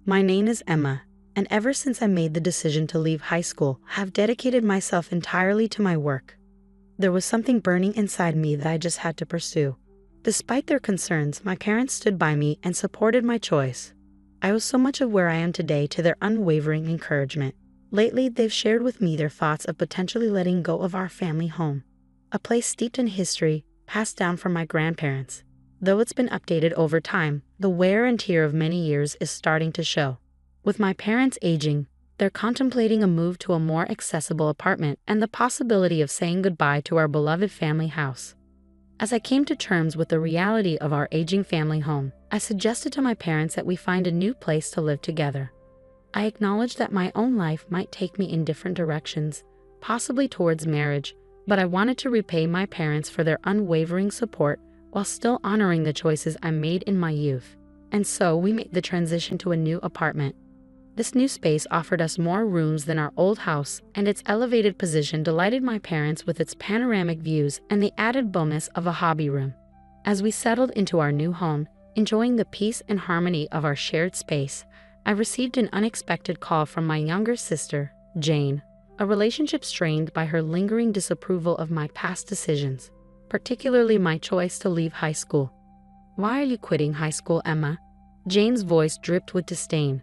My name is Emma, and ever since I made the decision to leave high school, I have dedicated myself entirely to my work. There was something burning inside me that I just had to pursue. Despite their concerns, my parents stood by me and supported my choice. I owe so much of where I am today to their unwavering encouragement. Lately, they've shared with me their thoughts of potentially letting go of our family home, a place steeped in history passed down from my grandparents. Though it's been updated over time, the wear and tear of many years is starting to show. With my parents aging, they're contemplating a move to a more accessible apartment and the possibility of saying goodbye to our beloved family house. As I came to terms with the reality of our aging family home, I suggested to my parents that we find a new place to live together. I acknowledged that my own life might take me in different directions, possibly towards marriage, but I wanted to repay my parents for their unwavering support while still honoring the choices I made in my youth. And so we made the transition to a new apartment. This new space offered us more rooms than our old house, and its elevated position delighted my parents with its panoramic views and the added bonus of a hobby room. As we settled into our new home, enjoying the peace and harmony of our shared space, I received an unexpected call from my younger sister, Jane, a relationship strained by her lingering disapproval of my past decisions, particularly my choice to leave high school. "Why are you quitting high school, Emma?" Jane's voice dripped with disdain.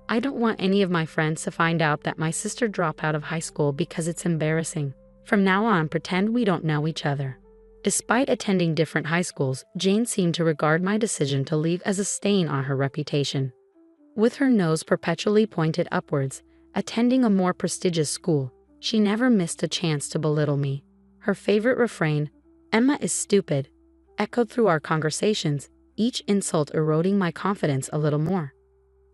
"I don't want any of my friends to find out that my sister dropped out of high school because it's embarrassing. From now on, pretend we don't know each other." Despite attending different high schools, Jane seemed to regard my decision to leave as a stain on her reputation. With her nose perpetually pointed upwards, attending a more prestigious school, she never missed a chance to belittle me. Her favorite refrain, "Emma is stupid," echoed through our conversations, each insult eroding my confidence a little more.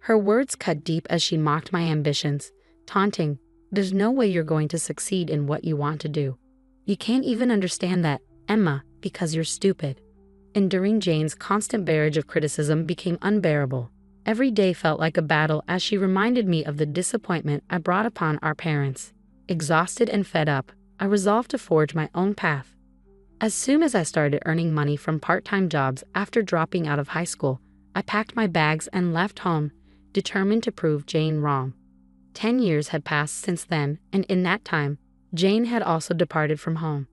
Her words cut deep as she mocked my ambitions, taunting, "There's no way you're going to succeed in what you want to do. You can't even understand that, Emma, because you're stupid." Enduring Jane's constant barrage of criticism became unbearable. Every day felt like a battle as she reminded me of the disappointment I brought upon our parents. Exhausted and fed up, I resolved to forge my own path. As soon as I started earning money from part-time jobs after dropping out of high school, I packed my bags and left home, determined to prove Jane wrong. 10 years had passed since then, and in that time, Jane had also departed from home.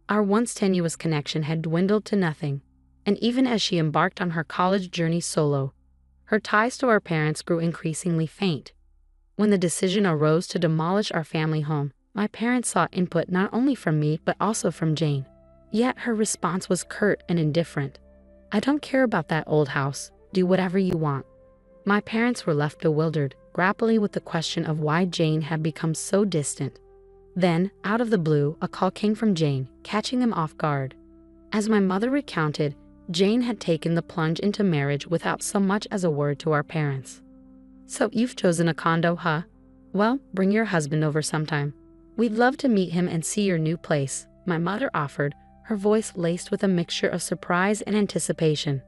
Our once tenuous connection had dwindled to nothing, and even as she embarked on her college journey solo, her ties to our parents grew increasingly faint. When the decision arose to demolish our family home, my parents sought input not only from me but also from Jane. Yet her response was curt and indifferent. "I don't care about that old house. Do whatever you want." My parents were left bewildered, grappling with the question of why Jane had become so distant. Then, out of the blue, a call came from Jane, catching them off guard. As my mother recounted, Jane had taken the plunge into marriage without so much as a word to our parents. "So you've chosen a condo, huh? Well, bring your husband over sometime. We'd love to meet him and see your new place," my mother offered, her voice laced with a mixture of surprise and anticipation.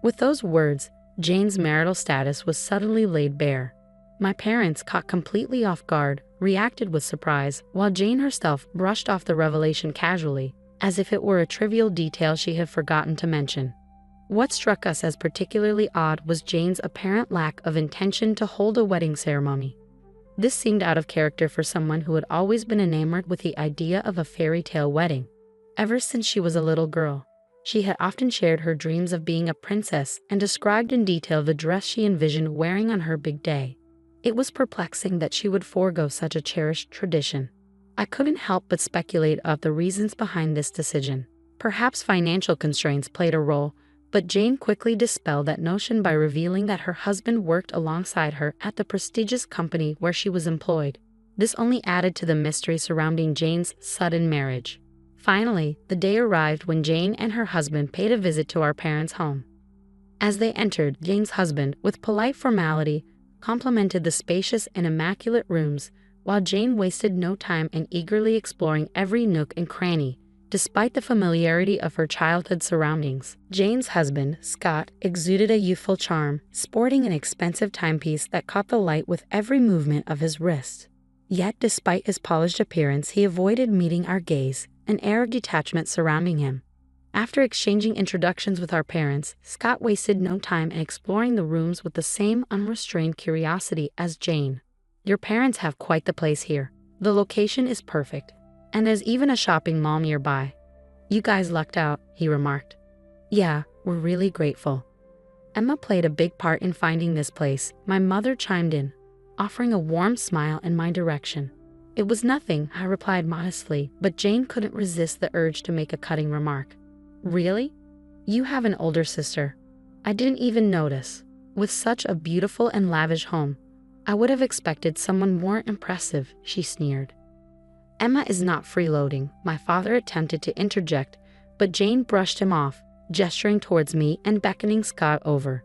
With those words, Jane's marital status was suddenly laid bare. My parents, caught completely off guard, reacted with surprise, while Jane herself brushed off the revelation casually, as if it were a trivial detail she had forgotten to mention. What struck us as particularly odd was Jane's apparent lack of intention to hold a wedding ceremony. This seemed out of character for someone who had always been enamored with the idea of a fairy tale wedding. Ever since she was a little girl, she had often shared her dreams of being a princess and described in detail the dress she envisioned wearing on her big day. It was perplexing that she would forego such a cherished tradition. I couldn't help but speculate of the reasons behind this decision. Perhaps financial constraints played a role, but Jane quickly dispelled that notion by revealing that her husband worked alongside her at the prestigious company where she was employed. This only added to the mystery surrounding Jane's sudden marriage. Finally, the day arrived when Jane and her husband paid a visit to our parents' home. As they entered, Jane's husband, with polite formality, complimented the spacious and immaculate rooms, while Jane wasted no time in eagerly exploring every nook and cranny. Despite the familiarity of her childhood surroundings, Jane's husband, Scott, exuded a youthful charm, sporting an expensive timepiece that caught the light with every movement of his wrist. Yet, despite his polished appearance, he avoided meeting our gaze, an air of detachment surrounding him. After exchanging introductions with our parents, Scott wasted no time in exploring the rooms with the same unrestrained curiosity as Jane. Your parents have quite the place here. The location is perfect, and there's even a shopping mall nearby. You guys lucked out, he remarked. Yeah, we're really grateful. Emma played a big part in finding this place, my mother chimed in, offering a warm smile in my direction. It was nothing, I replied modestly, but Jane couldn't resist the urge to make a cutting remark. Really? You have an older sister. I didn't even notice. With such a beautiful and lavish home, I would have expected someone more impressive, she sneered. Emma is not freeloading, my father attempted to interject, but Jane brushed him off, gesturing towards me and beckoning Scott over.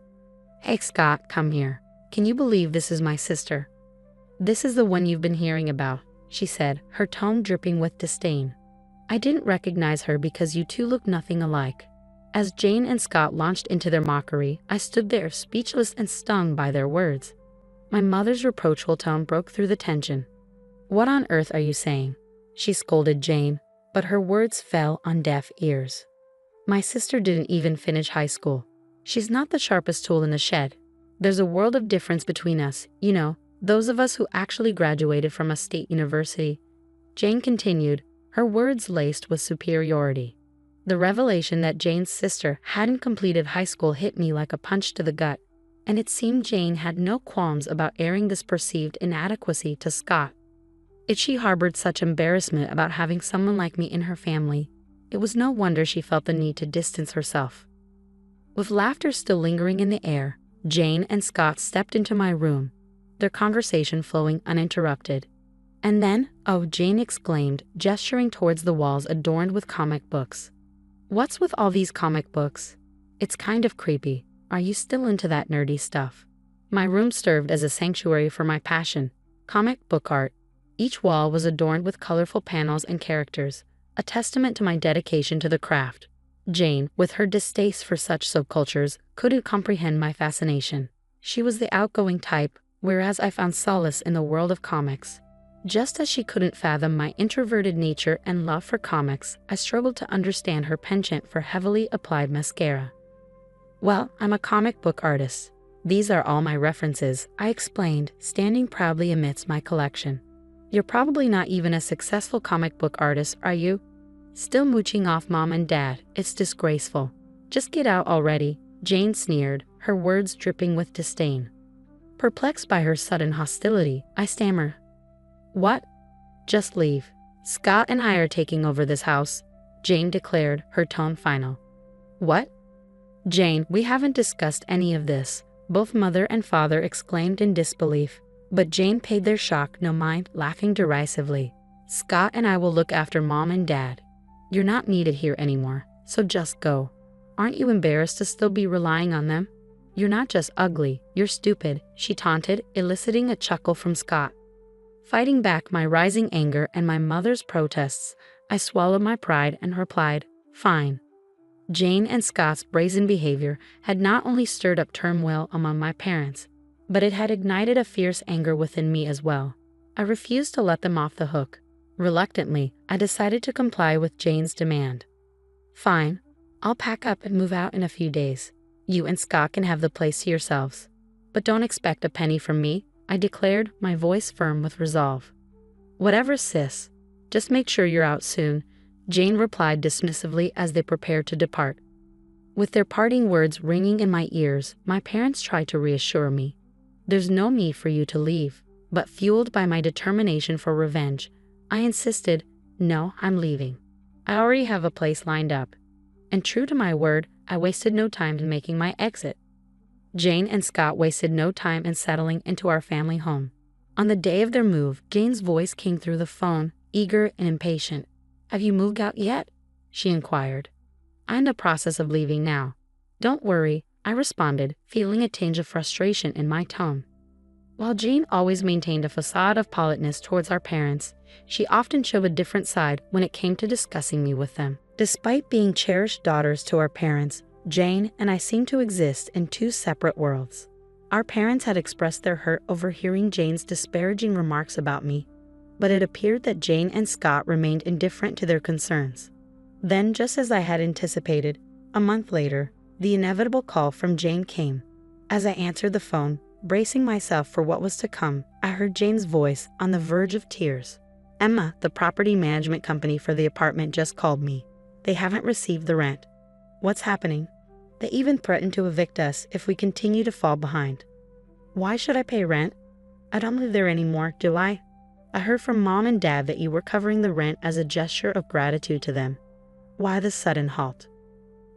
Hey Scott, come here. Can you believe this is my sister? This is the one you've been hearing about, she said, her tone dripping with disdain. I didn't recognize her because you two look nothing alike. As Jane and Scott launched into their mockery, I stood there speechless and stung by their words. My mother's reproachful tone broke through the tension. What on earth are you saying? She scolded Jane, but her words fell on deaf ears. My sister didn't even finish high school. She's not the sharpest tool in the shed. There's a world of difference between us, you know, those of us who actually graduated from a state university. Jane continued, her words laced with superiority. The revelation that Jane's sister hadn't completed high school hit me like a punch to the gut, and it seemed Jane had no qualms about airing this perceived inadequacy to Scott. If she harbored such embarrassment about having someone like me in her family, it was no wonder she felt the need to distance herself. With laughter still lingering in the air, Jane and Scott stepped into my room, their conversation flowing uninterrupted. And then, oh, Jane exclaimed, gesturing towards the walls adorned with comic books. What's with all these comic books? It's kind of creepy. Are you still into that nerdy stuff? My room served as a sanctuary for my passion, comic book art. Each wall was adorned with colorful panels and characters, a testament to my dedication to the craft. Jane, with her distaste for such subcultures, couldn't comprehend my fascination. She was the outgoing type, whereas I found solace in the world of comics. Just as she couldn't fathom my introverted nature and love for comics, I struggled to understand her penchant for heavily applied mascara. Well, I'm a comic book artist. These are all my references, I explained, standing proudly amidst my collection. You're probably not even a successful comic book artist, are you? Still mooching off mom and dad, it's disgraceful. Just get out already, Jane sneered, her words dripping with disdain. Perplexed by her sudden hostility, I stammered. What? Just leave. Scott and I are taking over this house, Jane declared, her tone final. What? Jane, we haven't discussed any of this, both mother and father exclaimed in disbelief, but Jane paid their shock no mind, laughing derisively. Scott and I will look after mom and dad. You're not needed here anymore, so just go. Aren't you embarrassed to still be relying on them? You're not just ugly, you're stupid, she taunted, eliciting a chuckle from Scott. Fighting back my rising anger and my mother's protests, I swallowed my pride and replied, fine. Jane and Scott's brazen behavior had not only stirred up turmoil among my parents, but it had ignited a fierce anger within me as well. I refused to let them off the hook. Reluctantly, I decided to comply with Jane's demand. Fine, I'll pack up and move out in a few days. You and Scott can have the place to yourselves. But don't expect a penny from me, I declared, my voice firm with resolve. Whatever, sis. Just make sure you're out soon, Jane replied dismissively as they prepared to depart. With their parting words ringing in my ears, my parents tried to reassure me. There's no need for you to leave, but fueled by my determination for revenge, I insisted, no, I'm leaving. I already have a place lined up. And true to my word, I wasted no time in making my exit. Jane and Scott wasted no time in settling into our family home. On the day of their move, Jane's voice came through the phone, eager and impatient. Have you moved out yet? She inquired. I'm in the process of leaving now. Don't worry, I responded, feeling a tinge of frustration in my tone. While Jane always maintained a facade of politeness towards our parents, she often showed a different side when it came to discussing me with them. Despite being cherished daughters to our parents, Jane and I seemed to exist in two separate worlds. Our parents had expressed their hurt over hearing Jane's disparaging remarks about me, but it appeared that Jane and Scott remained indifferent to their concerns. Then, just as I had anticipated, a month later, the inevitable call from Jane came. As I answered the phone, bracing myself for what was to come, I heard Jane's voice on the verge of tears. "Emma, the property management company for the apartment just called me. They haven't received the rent." "What's happening?" "They even threatened to evict us if we continue to fall behind." "Why should I pay rent? I don't live there anymore, do I? I heard from Mom and Dad that you were covering the rent as a gesture of gratitude to them." Why the sudden halt?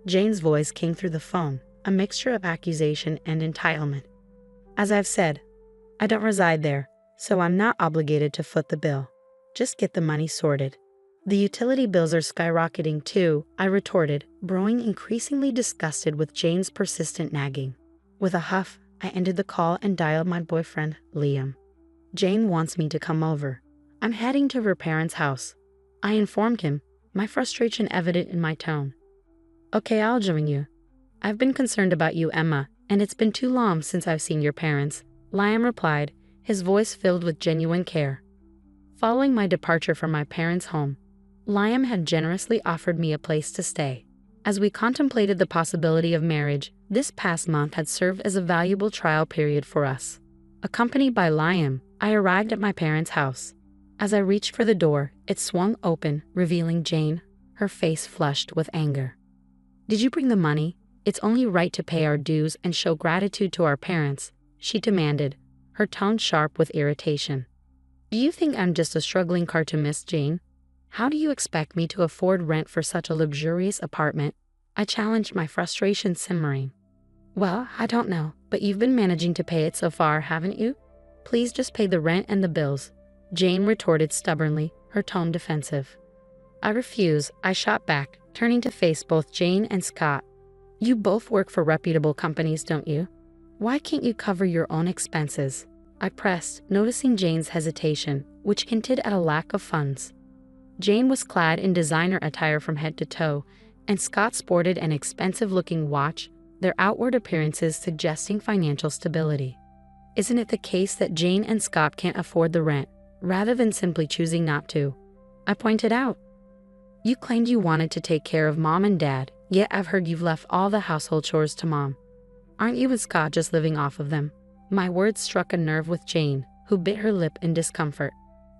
Jane's voice came through the phone, a mixture of accusation and entitlement. "As I've said, I don't reside there, so I'm not obligated to foot the bill. Just get the money sorted." "The utility bills are skyrocketing too," I retorted, growing increasingly disgusted with Jane's persistent nagging. With a huff, I ended the call and dialed my boyfriend, Liam. "Jane wants me to come over. I'm heading to her parents' house." I informed him, my frustration evident in my tone. "Okay, I'll join you. I've been concerned about you, Emma, and it's been too long since I've seen your parents," Liam replied, his voice filled with genuine care. Following my departure from my parents' home, Liam had generously offered me a place to stay. As we contemplated the possibility of marriage, this past month had served as a valuable trial period for us. Accompanied by Liam, I arrived at my parents' house. As I reached for the door, it swung open, revealing Jane, her face flushed with anger. "Did you bring the money? It's only right to pay our dues and show gratitude to our parents," she demanded, her tone sharp with irritation. "Do you think I'm just a struggling cartoonist, Jane? How do you expect me to afford rent for such a luxurious apartment?" I challenged, my frustration simmering. "Well, I don't know, but you've been managing to pay it so far, haven't you? Please just pay the rent and the bills," Jane retorted stubbornly, her tone defensive. "I refuse," I shot back, turning to face both Jane and Scott. "You both work for reputable companies, don't you? Why can't you cover your own expenses?" I pressed, noticing Jane's hesitation, which hinted at a lack of funds. Jane was clad in designer attire from head to toe, and Scott sported an expensive-looking watch, their outward appearances suggesting financial stability. "Isn't it the case that Jane and Scott can't afford the rent, rather than simply choosing not to?" I pointed out. "You claimed you wanted to take care of Mom and Dad, yet I've heard you've left all the household chores to Mom. Aren't you and Scott just living off of them?" My words struck a nerve with Jane, who bit her lip in discomfort.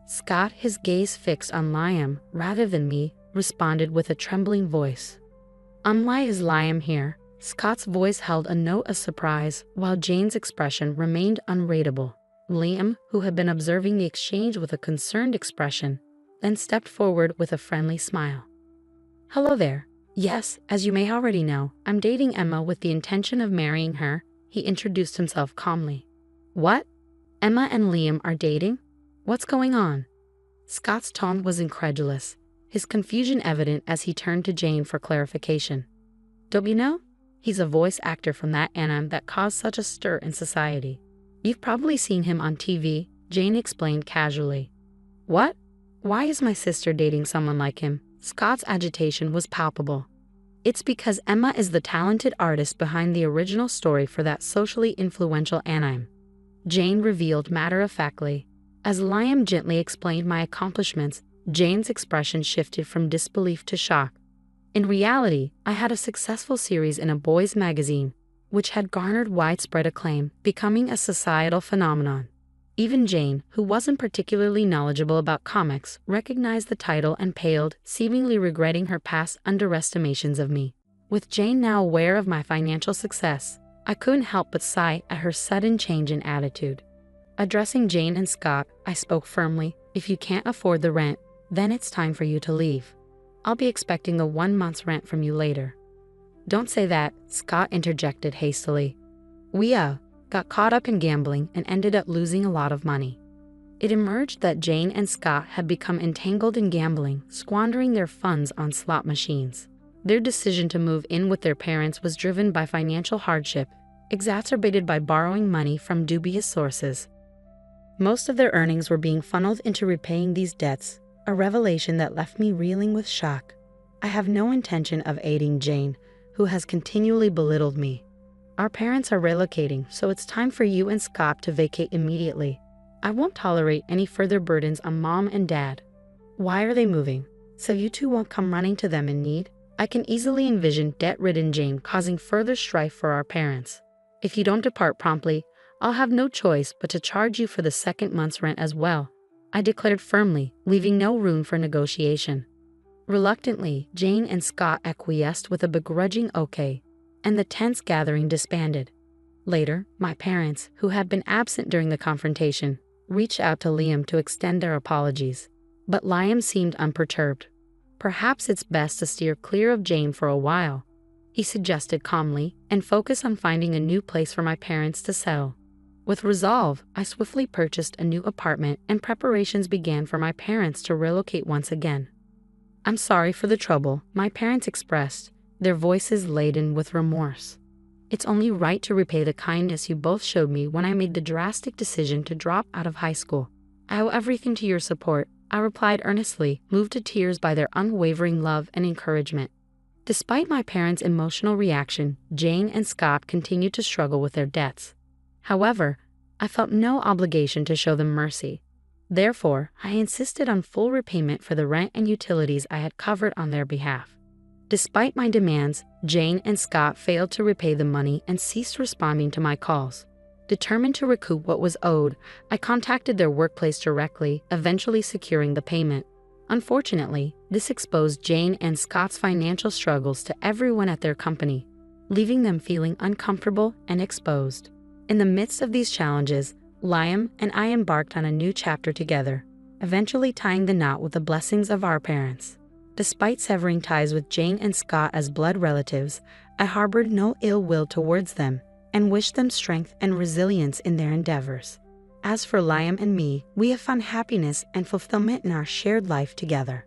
Scott, his gaze fixed on Liam rather than me, responded with a trembling voice. "Why is Liam here?" Scott's voice held a note of surprise, while Jane's expression remained unreadable. Liam, who had been observing the exchange with a concerned expression, then stepped forward with a friendly smile. "Hello there. Yes, as you may already know, I'm dating Emma with the intention of marrying her," he introduced himself calmly. "What? Emma and Liam are dating? What's going on?" Scott's tone was incredulous, his confusion evident as he turned to Jane for clarification. "Don't you know? He's a voice actor from that anime that caused such a stir in society. You've probably seen him on TV," Jane explained casually. "What? Why is my sister dating someone like him?" Scott's agitation was palpable. "It's because Emma is the talented artist behind the original story for that socially influential anime," Jane revealed matter-of-factly. As Liam gently explained my accomplishments, Jane's expression shifted from disbelief to shock. In reality, I had a successful series in a boys' magazine, which had garnered widespread acclaim, becoming a societal phenomenon. Even Jane, who wasn't particularly knowledgeable about comics, recognized the title and paled, seemingly regretting her past underestimations of me. With Jane now aware of my financial success, I couldn't help but sigh at her sudden change in attitude. Addressing Jane and Scott, I spoke firmly. "If you can't afford the rent, then it's time for you to leave. I'll be expecting a 1 month's rent from you later." "Don't say that," Scott interjected hastily. "We got caught up in gambling and ended up losing a lot of money." It emerged that Jane and Scott had become entangled in gambling, squandering their funds on slot machines. Their decision to move in with their parents was driven by financial hardship, exacerbated by borrowing money from dubious sources. Most of their earnings were being funneled into repaying these debts, a revelation that left me reeling with shock. I have no intention of aiding Jane, who has continually belittled me. Our parents are relocating, so it's time for you and Scott to vacate immediately. I won't tolerate any further burdens on Mom and Dad. Why are they moving? So you two won't come running to them in need? I can easily envision debt-ridden Jane causing further strife for our parents. If you don't depart promptly, I'll have no choice but to charge you for the second month's rent as well, I declared firmly, leaving no room for negotiation. Reluctantly, Jane and Scott acquiesced with a begrudging okay, and the tense gathering disbanded. Later, my parents, who had been absent during the confrontation, reached out to Liam to extend their apologies. But Liam seemed unperturbed. Perhaps it's best to steer clear of Jane for a while, he suggested calmly, and focus on finding a new place for my parents to settle. With resolve, I swiftly purchased a new apartment and preparations began for my parents to relocate once again. I'm sorry for the trouble, my parents expressed, their voices laden with remorse. It's only right to repay the kindness you both showed me when I made the drastic decision to drop out of high school. I owe everything to your support, I replied earnestly, moved to tears by their unwavering love and encouragement. Despite my parents' emotional reaction, Jane and Scott continued to struggle with their debts. However, I felt no obligation to show them mercy. Therefore, I insisted on full repayment for the rent and utilities I had covered on their behalf. Despite my demands, Jane and Scott failed to repay the money and ceased responding to my calls. Determined to recoup what was owed, I contacted their workplace directly, eventually securing the payment. Unfortunately, this exposed Jane and Scott's financial struggles to everyone at their company, leaving them feeling uncomfortable and exposed. In the midst of these challenges, Liam and I embarked on a new chapter together, eventually tying the knot with the blessings of our parents. Despite severing ties with Jane and Scott as blood relatives, I harbored no ill will towards them and wished them strength and resilience in their endeavors. As for Liam and me, we have found happiness and fulfillment in our shared life together.